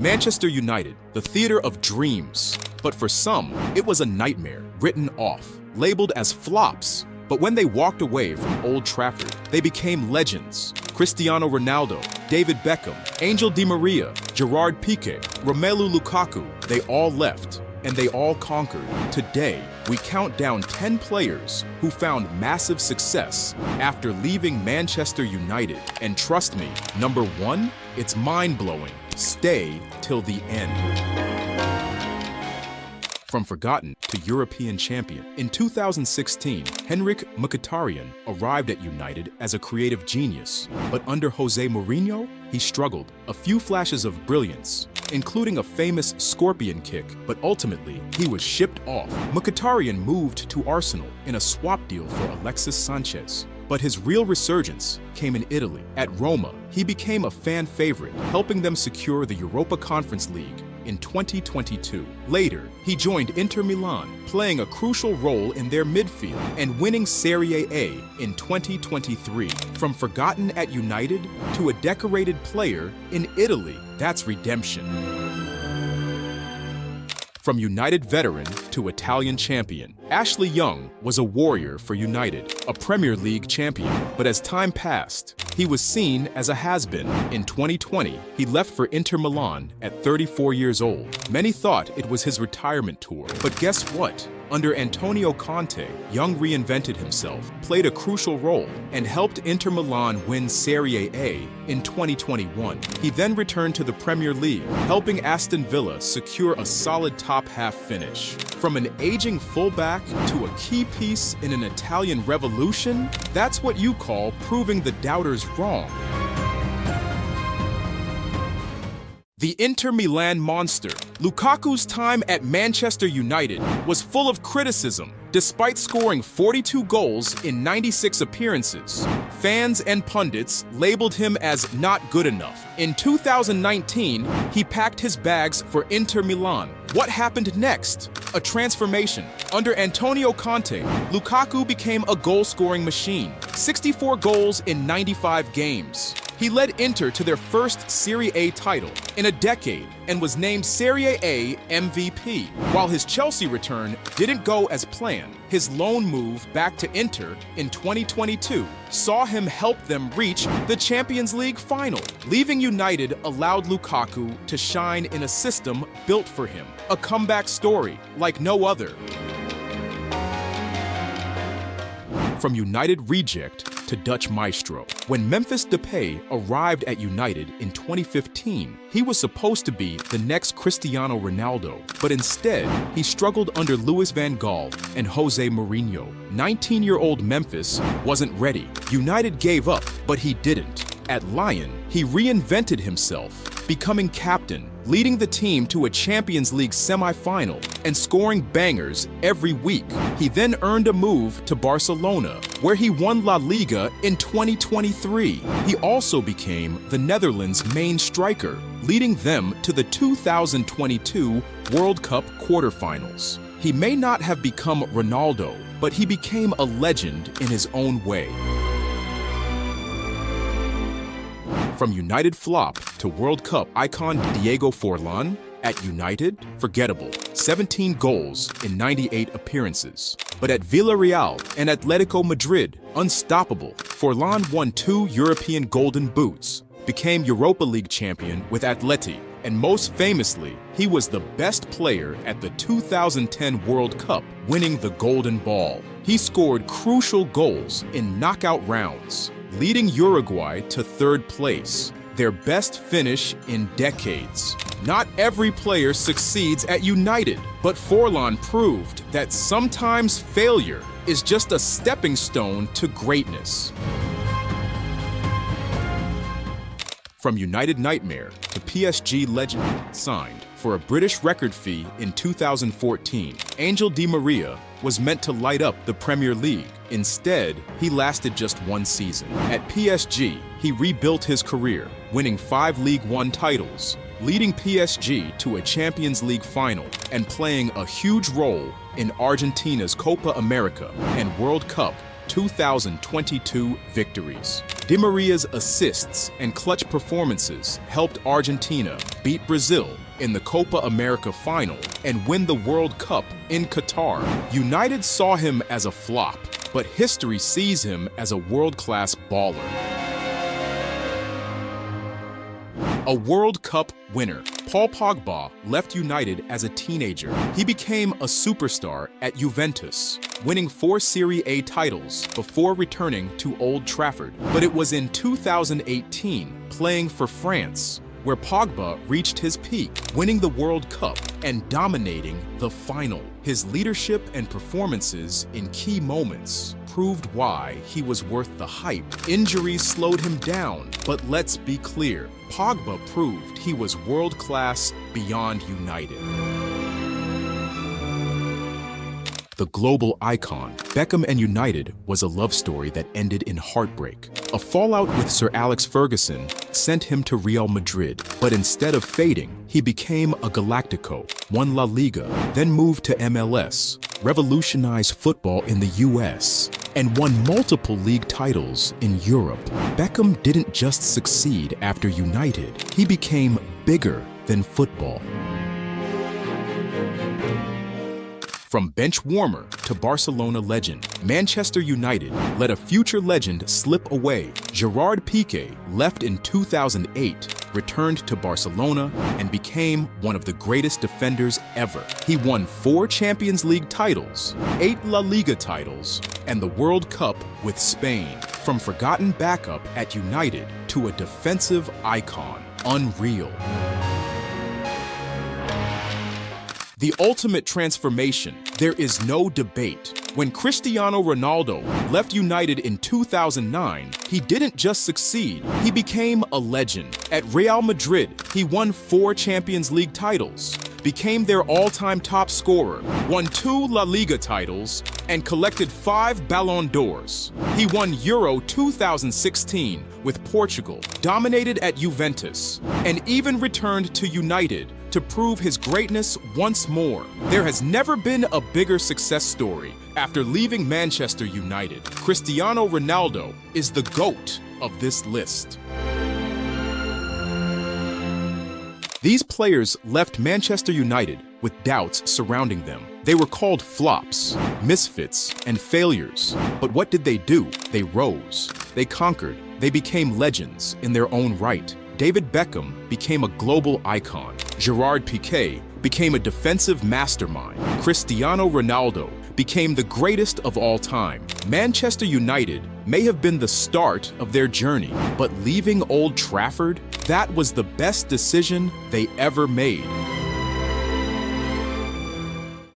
Manchester United, the theater of dreams. But for some, it was a nightmare, written off, labeled as flops. But when they walked away from Old Trafford, they became legends. Cristiano Ronaldo, David Beckham, Angel Di Maria, Gerard Piqué, Romelu Lukaku, they all left, and they all conquered. Today, we count down 10 players who found massive success after leaving Manchester United. And trust me, number one, it's mind-blowing. Stay till the end. From forgotten to European champion. In 2016, Henrikh Mkhitaryan arrived at United as a creative genius. But under Jose Mourinho, he struggled. A few flashes of brilliance, including a famous scorpion kick, but ultimately, he was shipped off. Mkhitaryan moved to Arsenal in a swap deal for Alexis Sanchez. But his real resurgence came in Italy. At Roma, he became a fan favorite, helping them secure the Europa Conference League in 2022. Later, he joined Inter Milan, playing a crucial role in their midfield and winning Serie A in 2023. From forgotten at United to a decorated player in Italy, that's redemption. From United veteran to Italian champion, Ashley Young was a warrior for United, a Premier League champion. But as time passed, he was seen as a has-been. In 2020, he left for Inter Milan at 34 years old. Many thought it was his retirement tour, but guess what? Under Antonio Conte, Young reinvented himself, played a crucial role, and helped Inter Milan win Serie A in 2021. He then returned to the Premier League, helping Aston Villa secure a solid top-half finish. From an aging fullback to a key piece in an Italian revolution, that's what you call proving the doubters wrong. The Inter Milan monster, Lukaku's time at Manchester United was full of criticism. Despite scoring 42 goals in 96 appearances, fans and pundits labeled him as not good enough. In 2019, he packed his bags for Inter Milan. What happened next? A transformation. Under Antonio Conte, Lukaku became a goal-scoring machine. 64 goals in 95 games. He led Inter to their first Serie A title in a decade and was named Serie A MVP. While his Chelsea return didn't go as planned, his loan move back to Inter in 2022 saw him help them reach the Champions League final. Leaving United allowed Lukaku to shine in a system built for him, a comeback story like no other. From United reject to Dutch maestro. When Memphis Depay arrived at United in 2015, he was supposed to be the next Cristiano Ronaldo, but instead, he struggled under Louis van Gaal and Jose Mourinho. 19-year-old Memphis wasn't ready. United gave up, but he didn't. At Lyon, he reinvented himself, becoming captain, leading the team to a Champions League semi-final and scoring bangers every week. He then earned a move to Barcelona, where he won La Liga in 2023. He also became the Netherlands' main striker, leading them to the 2022 World Cup quarterfinals. He may not have become Ronaldo, but he became a legend in his own way. From United flop to World Cup icon Diego Forlán, at United, forgettable. 17 goals in 98 appearances. But at Villarreal and Atletico Madrid, unstoppable. Forlán won 2 European Golden Boots, became Europa League champion with Atleti, and most famously, he was the best player at the 2010 World Cup, winning the Golden Ball. He scored crucial goals in knockout rounds, leading Uruguay to 3rd place, their best finish in decades. Not every player succeeds at United, but Forlán proved that sometimes failure is just a stepping stone to greatness. From United nightmare to PSG legend, signed for a British record fee in 2014, Angel Di Maria was meant to light up the Premier League. Instead, he lasted just 1 season. At PSG, he rebuilt his career, winning 5 League One titles, leading PSG to a Champions League final, and playing a huge role in Argentina's Copa America and World Cup 2022 victories. Di Maria's assists and clutch performances helped Argentina beat Brazil in the Copa America final and win the World Cup in Qatar. United saw him as a flop, but history sees him as a world-class baller. A World Cup winner, Paul Pogba left United as a teenager. He became a superstar at Juventus, winning 4 Serie A titles before returning to Old Trafford. But it was in 2018, playing for France, where Pogba reached his peak, winning the World Cup and dominating the final. His leadership and performances in key moments proved why he was worth the hype. Injuries slowed him down, but let's be clear, Pogba proved he was world-class beyond United. The global icon, Beckham and United was a love story that ended in heartbreak. A fallout with Sir Alex Ferguson sent him to Real Madrid, but instead of fading, he became a Galactico, won La Liga, then moved to MLS, revolutionized football in the US, and won multiple league titles in Europe. Beckham didn't just succeed after United, he became bigger than football. From bench warmer to Barcelona legend, Manchester United let a future legend slip away. Gerard Piqué left in 2008, returned to Barcelona, and became one of the greatest defenders ever. He won 4 Champions League titles, 8 La Liga titles, and the World Cup with Spain. From forgotten backup at United to a defensive icon, unreal. The ultimate transformation, there is no debate. When Cristiano Ronaldo left United in 2009, he didn't just succeed, he became a legend. At Real Madrid, he won 4 Champions League titles, became their all-time top scorer, won 2 La Liga titles, and collected 5 Ballon d'Ors. He won Euro 2016 with Portugal, dominated at Juventus, and even returned to United to prove his greatness once more. There has never been a bigger success story after leaving Manchester United. Cristiano Ronaldo is the GOAT of this list. These players left Manchester United with doubts surrounding them. They were called flops, misfits, and failures. But what did they do? They rose. They conquered. They became legends in their own right. David Beckham became a global icon. Gerard Piqué became a defensive mastermind. Cristiano Ronaldo became the greatest of all time. Manchester United may have been the start of their journey, but leaving Old Trafford, that was the best decision they ever made.